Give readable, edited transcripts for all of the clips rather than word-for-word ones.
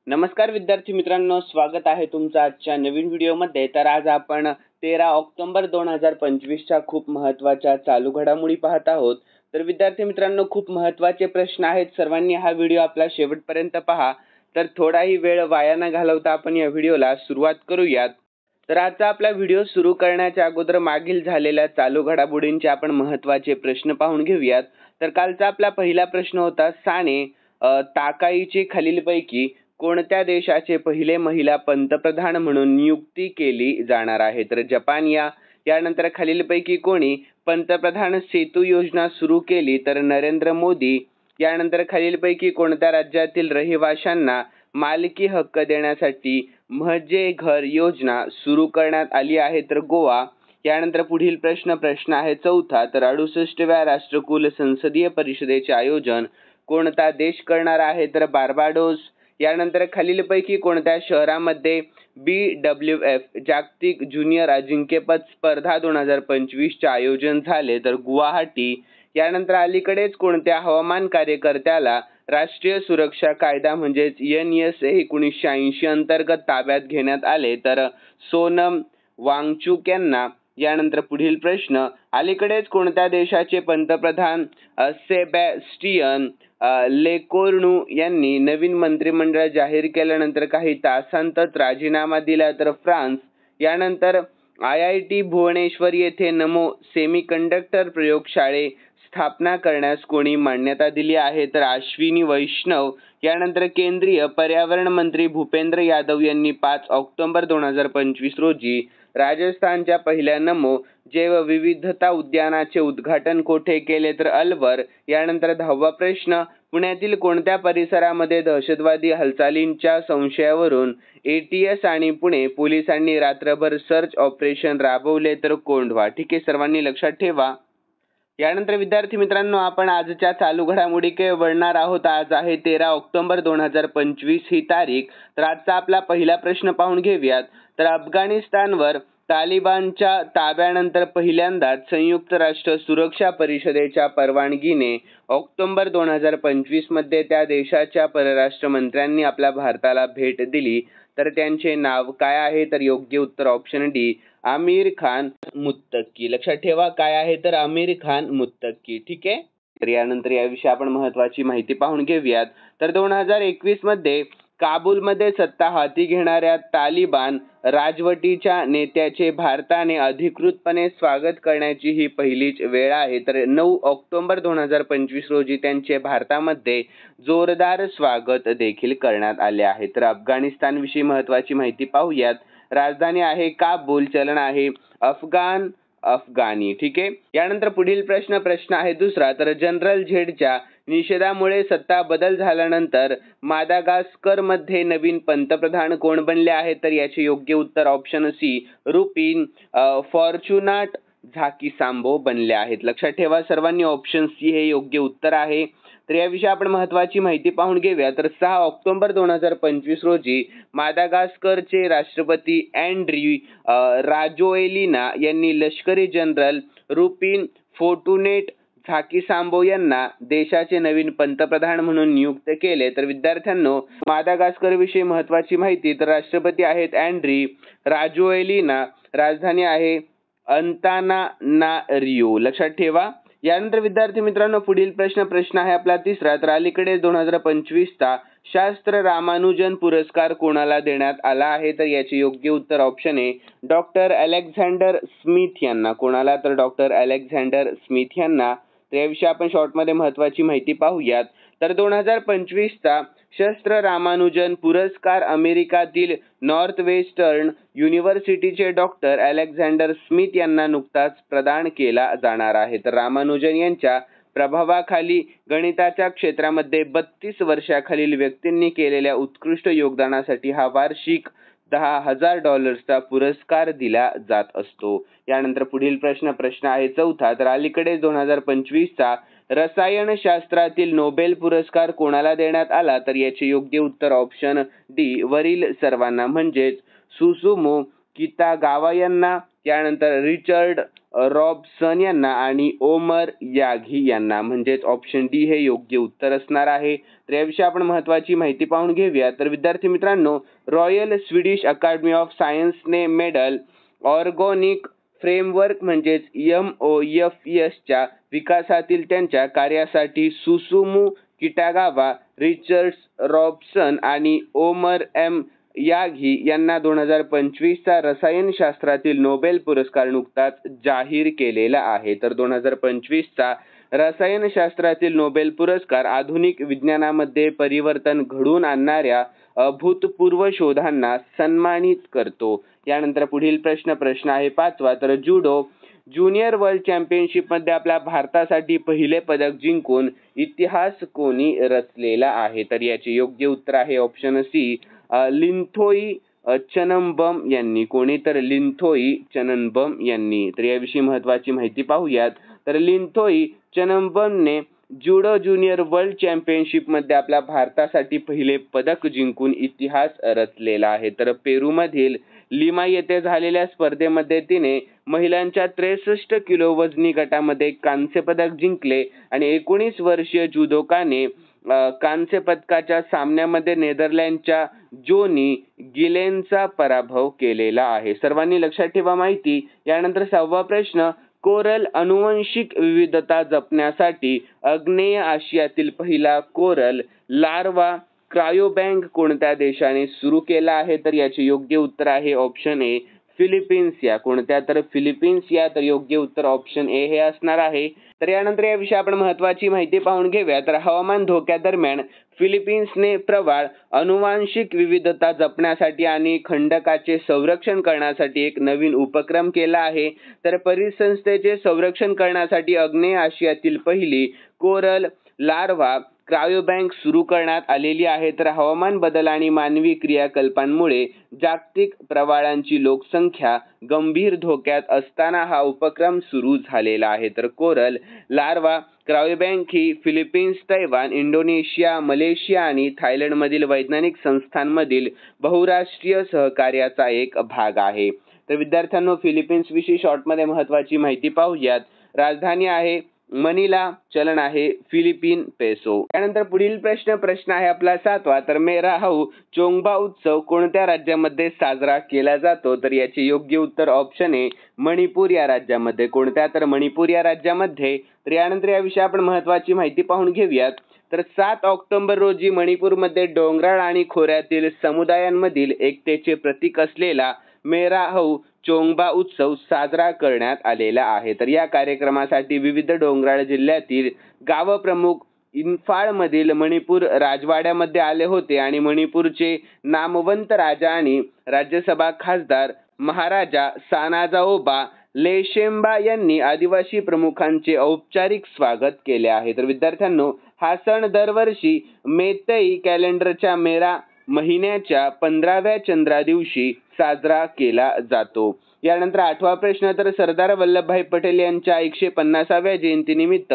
नमस्कार विद्यार्थी मित्रांनो, स्वागत आहे तुमचं आजच्या नवीन व्हिडिओमध्ये। तर आज आपण 13 ऑक्टोबर 2025च्या खूप महत्त्वाच्या चालू घडामोडी पाहत आहोत। तर विद्यार्थी मित्रांनो, खूप महत्त्वाचे प्रश्न आहेत, सर्वांनी हा व्हिडिओ आपला शेवटपर्यंत पहा। तर थोडाही वेळ वाया न घालवता आपण या व्हिडिओला सुरुवात करूयात। तर आजचा आपला व्हिडिओ सुरू करण्याच्या अगोदर मागील झालेल्या चालू घडामोडींचे आपण महत्त्वाचे प्रश्न पाहून घेऊयात। तर कालचा आपला पहिला प्रश्न होता, साने ताकाईची खालीलपैकी कोणत्या देशाचे पहिले महिला पंतप्रधान म्हणून नियुक्ती केली जाणार आहे? तर जपान यानंतर खालीलपैकी कोणी पंतप्रधान सेतू योजना सुरू केली? तर नरेंद्र मोदी। यानंतर खालीलपैकी कोणत्या राज्यातील रहिवाशांना मालकी हक्क देण्यासाठी म्हणजे घर योजना सुरू करण्यात आली आहे? तर गोवा। यानंतर पुढील प्रश्न आहे चौथा, तर 68व्या राष्ट्रकुल संसदीय परिषदेचे आयोजन कोणता देश करणार आहे? तर बार्बाडोस। यानंतर खालीलपैकी कोणत्या शहरामध्ये BWF जागतिक ज्युनियर अजिंक्यपद स्पर्धा 2025चे आयोजन झाले? तर गुवाहाटी। यानंतर अलीकडेच कोणत्या हवामान कार्यकर्त्याला राष्ट्रीय सुरक्षा कायदा म्हणजेच NSA 1980 अंतर्गत ताब्यात घेण्यात आले? तर सोनम वांगचुक यांना। यानंतर पुढील प्रश्न, अलीकडेच कोणत्या देशाचे पंतप्रधान सेबॅस्टियन लेकोर्नू यांनी नवीन मंत्रिमंडळ जाहीर केल्यानंतर काही तासांतच राजीनामा दिला? तर फ्रान्स। यानंतर IIT भुवनेश्वर येथे नमो सेमीकंडक्टर प्रयोगशाळे स्थापना करण्यास कोणी मान्यता दिली आहे? तर अश्विनी वैष्णव। यानंतर केंद्रीय पर्यावरण मंत्री भूपेंद्र यादव यांनी 5 ऑक्टोबर 2025 रोजी राजस्थानच्या पहिल्या नमो जैवविविधता उद्यानाचे उद्घाटन कोठे केले? तर अलवर। यानंतर 10वा प्रश्न, पुण्यातील कोणत्या परिसरामध्ये दहशतवादी हालचालींच्या संशयावरून ATS आणि पुणे पोलिसांनी रात्रभर सर्च ऑपरेशन राबवले? तर कोंढवा। ठीक आहे, सर्वांनी लक्षात ठेवा। यानंतर विद्यार्थी मित्रांनो, आपण आजच्या चालू घडामोडीकडे वळणार आहोत। आज आहे 13 ऑक्टोबर 2025 ही तारीख। तर आजचा आपला पहिला प्रश्न पाहून घेऊयात। तर अफगाणिस्तानवर तालिबानच्या ताब्यानंतर पहिल्यांदाच संयुक्त राष्ट्र सुरक्षा परिषदेच्या परवानगीने ऑक्टोबर 2025 मध्ये त्या देशाच्या परराष्ट्र मंत्र्यांनी आपल्या भारताला भेट दिली। तर त्यांचे नाव काय आहे? तर योग्य उत्तर ऑप्शन डी, आमिर खान मुत्तकी। लक्षात ठेवा, काय आहे? तर आमिर खान मुत्तकी। ठीक आहे। तर यानंतर याविषयी आपण महत्त्वाची माहिती पाहून घेऊयात। तर 2021 मध्ये काबूलमध्ये सत्ता हाती घेणाऱ्या तालिबान राजवटीच्या नेत्याचे भारताने अधिकृतपणे स्वागत करण्याची ही पहिलीच वेळ आहे। तर 9 ऑक्टोबर 2025 रोजी त्यांचे भारतामध्ये जोरदार स्वागत देखील करण्यात आले आहे। तर अफगाणिस्तानविषयी महत्त्वाची माहिती पाहूयात। राजधानी आहे काबूल, चलन आहे अफगाणी। ठीक आहे। यानंतर पुढील प्रश्न आहे दुसरा, तर जनरल झेडच्या निषेधामुळे सत्ता बदल झाल्यानंतर मादागास्कर मध्ये नवीन पंतप्रधान कोण बनले आहेत? तर याचे योग्य उत्तर ऑप्शन सी, रुपिन फॉर्च्युनाट झाकीसांबो बनले आहेत। लक्षात ठेवा सर्वांनी, ऑप्शन सी हे योग्य उत्तर आहे। तर याविषयी आपण महत्त्वाची माहिती पाहून घेऊया। तर 6 ऑक्टोबर 2025 रोजी मादागास्करचे राष्ट्रपती अँड्री राजोएलिना यांनी लष्करी जनरल रुपिन फोर्टुनेट झाकीसांबो यांना देशाचे नवीन पंतप्रधान म्हणून नियुक्त केले। तर विद्यार्थ्यांनो, मादागास्कर विषयी महत्त्वाची माहिती, तर राष्ट्रपती आहेत अँड्री राजोएलिना, राजधानी आहे अंतानानारियो। लक्षात ठेवा। यानंतर विद्यार्थी मित्रांनो, पुढील प्रश्न आहे आपला तिसरा, तर अलीकडे 2025चा शास्त्र रामानुजन पुरस्कार कोणाला देण्यात आला आहे? तर याचे योग्य उत्तर ऑप्शन आहे डॉक्टर अलेक्झांडर स्मिथ यांना। कोणाला? तर डॉक्टर अलेक्झांडर स्मिथ यांना। तर याविषयी आपण शॉर्टमध्ये महत्त्वाची माहिती पाहूयात। तर 2025चा शस्त्र रामानुजन पुरस्कार अमेरिकातील नॉर्थवेस्टर्न युनिव्हर्सिटीचे डॉक्टर अलेक्झांडर स्मिथ यांना नुकताच प्रदान केला जाणार आहे। तर रामानुजन यांच्या प्रभावाखाली गणिताच्या क्षेत्रामध्ये 32 वर्षाखालील व्यक्तींनी केलेल्या उत्कृष्ट योगदानासाठी हा वार्षिक $10,000चा पुरस्कार दिला जात असतो। यानंतर पुढील प्रश्न आहे चौथा, तर अलीकडेच 2025चा रसायनशास्त्रातील नोबेल पुरस्कार कोणाला देण्यात आला? तर याचे योग्य उत्तर ऑप्शन डी, वरील सर्वांना म्हणजेच सुसुमो कितागावा यांना, त्यानंतर रिचर्ड रॉबसन यांना आणि ओमर याघी यांना, म्हणजेच ऑप्शन डी हे योग्य उत्तर असणार आहे. तर याविषयी आपण महत्त्वाची माहिती पाहून घेऊया. तर विद्यार्थी मित्रांनो, रॉयल स्वीडिश अकॅडमी ऑफ सायन्सने मेडल ऑर्गॅनिक फ्रेमवर्क म्हणजेच MOFS विकासातील त्यांच्या कार्यासाठी सुसुमू किटागावा, रिचर्ड रॉबसन आणि ओमर याघी यांना 2025चा रसायनशास्त्रातील नोबेल पुरस्कार नुकताच जाहीर केलेला आहे. तर 2025चा रसायनशास्त्रातील नोबेल पुरस्कार आधुनिक विज्ञानामध्ये परिवर्तन घडवून आणणाऱ्या अभूतपूर्व शोधांना सन्मानित करतो. यानंतर पुढील प्रश्न आहे 5वा. तर जुडो ज्युनियर वर्ल्ड चॅम्पियनशिपमध्ये आपल्या भारतासाठी पहिले पदक जिंकून इतिहास कोणी रचलेला आहे? तर याचे योग्य उत्तर आहे ऑप्शन सी, लिंथोई चनंबम यांनी. कोणी? तर लिंथोई चनंबम यांनी. तर याविषयी महत्त्वाची माहिती पाहूयात. तर लिंथोई चनंबमने जुडो ज्युनियर वर्ल्ड चॅम्पियनशिपमध्ये आपल्या भारतासाठी पहिले पदक जिंकून इतिहास रचलेला आहे. तर पेरूमधील लिमा येथे झालेल्या स्पर्धेमध्ये तिने महिलांच्या 63 किलो वजनी गटामध्ये कांस्य पदक जिंकले आणि 19 वर्षीय जुदोकाने कांस्य पदकाच्या सामन्यामध्ये नेदरलँडच्या जोनी गिलेनचा पराभव केलेला आहे. सर्वांनी लक्षात ठेवा माहिती. यानंतर 6वा प्रश्न, कोरल अनुवंशिक विविधता जपण्यासाठी आग्नेय आशियातील पहिला कोरल लार्वा क्रायोबँक कोणत्या देशाने सुरू केला आहे? तर याचे योग्य उत्तर आहे ऑप्शन ए, फिलिपिन्स या. कोणत्या? तर फिलिपिन्स या. तर योग्य उत्तर ऑप्शन ए हे असणार आहे. तर यानंतर याविषयी आपण महत्त्वाची माहिती पाहून घेऊया. तर हवामान धोक्यादरम्यान फिलिपिन्सने प्रवाळ अनुवांशिक विविधता जपण्यासाठी आणि खंडकाचे संरक्षण करण्यासाठी एक नवीन उपक्रम केला आहे. तर परिसंस्थेचे संरक्षण करण्यासाठी आग्नेय आशियातील पहिली कोरल लार्वा क्रायोबँक सुरू करण्यात आलेली आहे. तर हवामान बदल आणि मानवी क्रियाकलापांमुळे जागतिक प्रवाळांची लोकसंख्या गंभीर धोक्यात असताना हा उपक्रम सुरू झालेला आहे. तर कोरल लार्वा क्रायोबँक ही फिलिपिन्स, तैवान, इंडोनेशिया, मलेशिया आणि थायलंडमधील वैज्ञानिक संस्थांमधील बहुराष्ट्रीय सहकार्याचा एक भाग आहे. तर विद्यार्थ्यांनो, फिलिपिन्स विषयी शॉर्टमध्ये महत्त्वाची माहिती पाहूयात. राजधानी आहे मनिला, चलन आहे फिलिपिन पेसो. त्यानंतर पुढील प्रश्न आहे आपला 7वा. तर मेरा हाऊ चोंगबा उत्सव कोणत्या राज्यामध्ये साजरा केला जातो? तर याचे योग्य उत्तर ऑप्शन ए, मणिपूर या राज्यामध्ये. कोणत्या? तर मणिपूर या राज्यामध्ये. तर यानंतर याविषयी आपण महत्त्वाची माहिती पाहून घेऊयात. तर 7 ऑक्टोबर रोजी मणिपूरमध्ये डोंगराळ आणि खोऱ्यातील समुदायांमधील एकतेचे प्रतीक असलेला मेरा हाऊ चोंगबा उत्सव साजरा करण्यात आलेला आहे. तर या कार्यक्रमासाठी विविध डोंगराळ जिल्ह्यातील गाव प्रमुख इम्फाळमधील मणिपूर राजवाड्यामध्ये आले होते आणि मणिपूरचे नामवंत राजा आणि राज्यसभा खासदार महाराजा सानाजाओबा लेशेम्बा यांनी आदिवासी प्रमुखांचे औपचारिक स्वागत केले आहे. तर विद्यार्थ्यांनो, हा सण दरवर्षी मेतई कॅलेंडरच्या मेरा महिन्याच्या 15व्या चंद्रा दिवशी साजरा केला जातो. यानंतर 8वा प्रश्न, तर सरदार वल्लभभाई पटेल यांच्या 150व्या जयंतीनिमित्त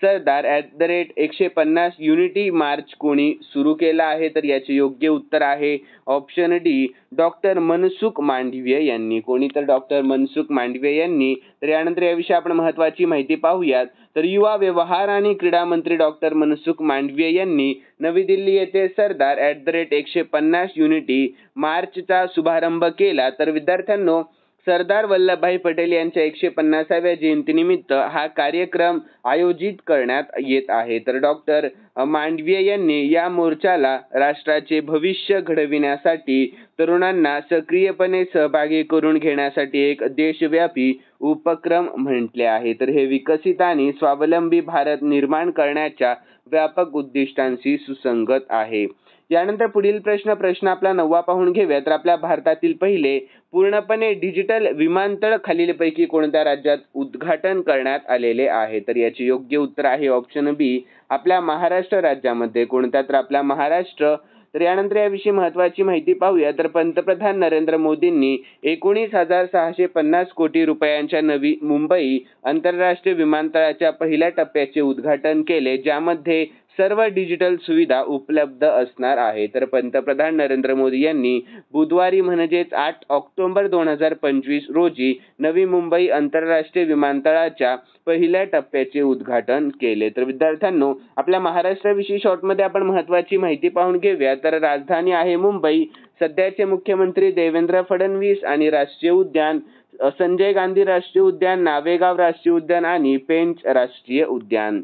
सरदार @150 युनिटी मार्च कोणी सुरू केला आहे? तर याचे योग्य उत्तर आहे option D, doctor Mansukh Mandaviya यांनी. कोणी? तर डॉक्टर मनसुख मांडवीय यांनी. तर यानंतर याविषयी आपण महत्त्वाची माहिती पाहूयात. तर युवा व्यवहार आणि क्रीडा मंत्री डॉक्टर मनसुख मांडवीय यांनी नवी दिल्ली येथे सरदार @150 युनिटी मार्चचा शुभारंभ केला. तर विद्यार्थ्यांनो, सरदार वल्लभभाई पटेल यांच्या 150व्या जयंतीनिमित्त हा कार्यक्रम आयोजित करण्यात येत आहे. तर डॉक्टर मांडवीय यांनी या मोर्चाला राष्ट्राचे भविष्य घडविण्यासाठी तरुणांना सक्रियपणे सहभागी करून घेण्यासाठी एक देशव्यापी उपक्रम म्हटले आहे. तर हे विकसित आणि स्वावलंबी भारत निर्माण करण्याच्या व्यापक उद्दिष्टांशी सुसंगत आहे. यानंतर पुढील प्रश्न आपला 9वा पाहून घेऊया. तर आपल्या भारतातील पहिले पूर्णपणे डिजिटल विमानतळ खालीलपैकी कोणत्या राज्यात उद्घाटन करण्यात आलेले आहे? तर याचे योग्य उत्तर आहे ऑप्शन बी, आपल्या महाराष्ट्र राज्यामध्ये. कोणत्या? तर आपल्या महाराष्ट्र. तर यानंतर याविषयी महत्त्वाची माहिती पाहूया. तर पंतप्रधान नरेंद्र मोदींनी 19,650 कोटी रुपयांच्या नवी मुंबई आंतरराष्ट्रीय विमानतळाच्या पहिल्या टप्प्याचे उद्घाटन केले, ज्यामध्ये सर्व डिजिटल सुविधा उपलब्ध असणार आहे. तर पंतप्रधान नरेंद्र मोदी यांनी बुधवारी म्हणजेच 8 ऑक्टोबर 2025 रोजी नवी मुंबई आंतरराष्ट्रीय विमानतळाच्या पहिल्या टप्प्याचे उद्घाटन केले. तर विद्यार्थ्यांनो, आपल्या महाराष्ट्राविषयी शॉर्टमध्ये आपण महत्त्वाची माहिती पाहून घेऊया. तर राजधानी आहे मुंबई. सध्याचे मुख्यमंत्री देवेंद्र फडणवीस आणि राष्ट्रीय उद्यान संजय गांधी राष्ट्रीय उद्यान, नावेगाव राष्ट्रीय उद्यान आणि पेंच राष्ट्रीय उद्यान.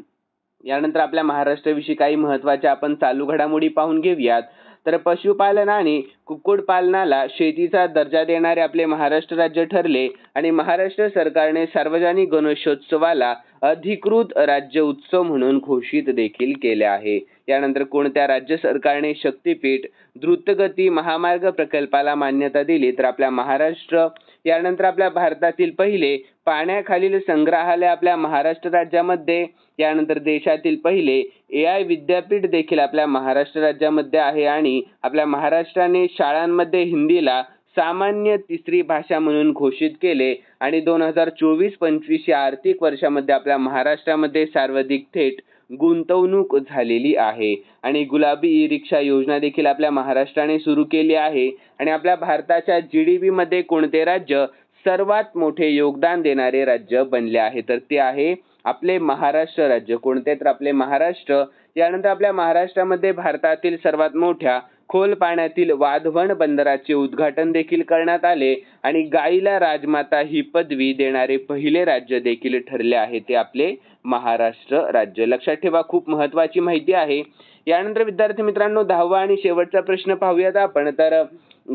यानंतर आपल्या महाराष्ट्राविषयी काही महत्त्वाच्या आपण चालू घडामोडी पाहून घेऊयात. तर पशुपालन आणि कुक्कुटपालनाला शेतीचा दर्जा देणारे आपले महाराष्ट्र राज्य ठरले आणि महाराष्ट्र सरकारने सार्वजनिक गणेशोत्सवाला अधिकृत राज्य उत्सव म्हणून घोषित देखील केले आहे. यानंतर कोणत्या राज्य सरकारने शक्तीपीठ द्रुतगती महामार्ग प्रकल्पाला मान्यता दिली? तर आपल्या महाराष्ट्र. यानंतर आपल्या भारतातील पहिले पाण्याखालील संग्रहालय आपल्या महाराष्ट्र राज्यामध्ये. यानंतर देशातील पहिले AI विद्यापीठ देखील आपल्या महाराष्ट्र राज्यामध्ये आहे आणि आपल्या महाराष्ट्राने शाळांमध्ये हिंदीला सामान्य तिसरी भाषा म्हणून घोषित केले आणि 2024-25 या आर्थिक वर्षामध्ये आपल्या महाराष्ट्रामध्ये सर्वाधिक थेट गुंतवणूक झालेली आहे आणि गुलाबी ई-रिक्षा योजना देखील आपल्या महाराष्ट्राने सुरू केली आहे. आणि आपल्या भारताच्या GDP मध्ये कोणते राज्य सर्वात मोठे योगदान देणारे राज्य बनले आहे? तर ते आहे आपले महाराष्ट्र राज्य. कोणते? तर आपले महाराष्ट्र. यानंतर आपल्या महाराष्ट्रामध्ये भारतातील सर्वात मोठ्या खोल पाण्यातील वाधवण बंदराचे उद्घाटन देखील करण्यात आले आणि गाईला राजमाता ही पदवी देणारे पहिले राज्य देखील ठरले आहे, ते आपले महाराष्ट्र राज्य. लक्षात ठेवा, खूप महत्त्वाची माहिती आहे. यानंतर विद्यार्थी मित्रांनो, 10वा आणि शेवटचा प्रश्न पाहूयात आपण. तर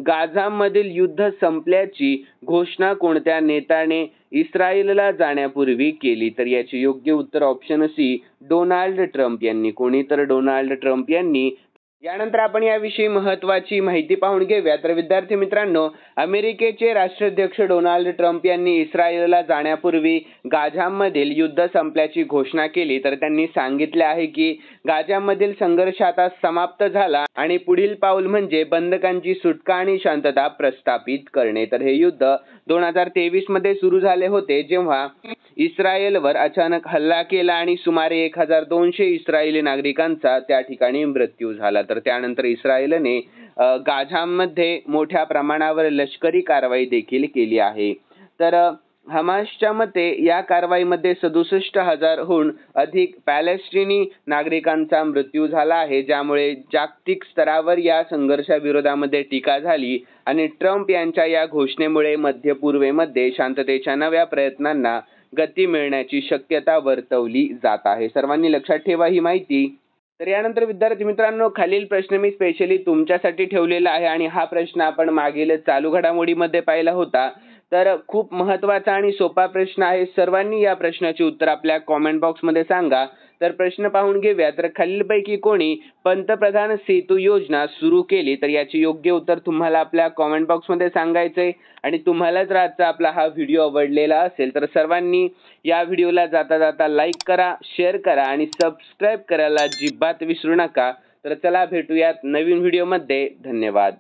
गाझामधील युद्ध संपल्याची घोषणा कोणत्या नेत्याने इस्रायलला जाण्यापूर्वी केली? तर याचे योग्य उत्तर ऑप्शन सी, डोनाल्ड ट्रम्प यांनी. कोणी? तर डोनाल्ड ट्रम्प यांनी. यानंतर आपण याविषयी महत्त्वाची माहिती पाहून घेऊया. तर विद्यार्थी मित्रांनो, अमेरिकेचे राष्ट्राध्यक्ष डोनाल्ड ट्रम्प यांनी इस्रायलला जाण्यापूर्वी गाझामधील युद्ध संपल्याची घोषणा केली. तर त्यांनी सांगितले आहे की गाझामधील संघर्ष आता समाप्त झाला आणि पुढील पाऊल म्हणजे बंधकांची सुटका आणि शांतता प्रस्थापित करणे. तर हे युद्ध 2023 मध्ये सुरू झाले होते, जेव्हा इस्रायलवर अचानक हल्ला केला आणि सुमारे 1200 इस्रायली नागरिकांचा त्या ठिकाणी मृत्यू झाला. तर त्यानंतर इस्रायलने गाझामध्ये मोठ्या प्रमाणावर लष्करी कारवाई देखील केली आहे. तर हमासच्या मते या कारवाईमध्ये 67,000हून अधिक पॅलेस्टिनी नागरिकांचा मृत्यू झाला आहे, ज्यामुळे जागतिक स्तरावर या संघर्षाविरोधामध्ये टीका झाली आणि ट्रम्प यांच्या या घोषणेमुळे मध्य पूर्वेमध्ये शांततेच्या नव्या प्रयत्नांना गती मिळण्याची शक्यता वर्तवली जात आहे. सर्वांनी लक्षात ठेवा ही माहिती. तर यानंतर विद्यार्थी मित्रांनो, खालील प्रश्न मी स्पेशली तुमच्यासाठी ठेवलेला आहे आणि हा प्रश्न आपण मागील चालू घडामोडीमध्ये पाहिला होता. तर खूप महत्त्वाचा आणि सोपा प्रश्न आहे. सर्वांनी या प्रश्नाचे उत्तर आपल्या कॉमेंट बॉक्समध्ये सांगा. तर प्रश्न पाहून घेऊया. तर खालीलपैकी कोणी पंतप्रधान सेतू योजना सुरू केली? तर याचे योग्य उत्तर तुम्हाला आपल्या कॉमेंट बॉक्समध्ये सांगायचंय. आणि तुम्हाला जर आजचा आपला हा व्हिडिओ आवडलेला असेल तर सर्वांनी या व्हिडिओला जाता जाता लाईक करा, शेअर करा आणि सबस्क्राईब करायला अजिबात विसरू नका. तर चला भेटूयात नवीन व्हिडिओमध्ये. धन्यवाद.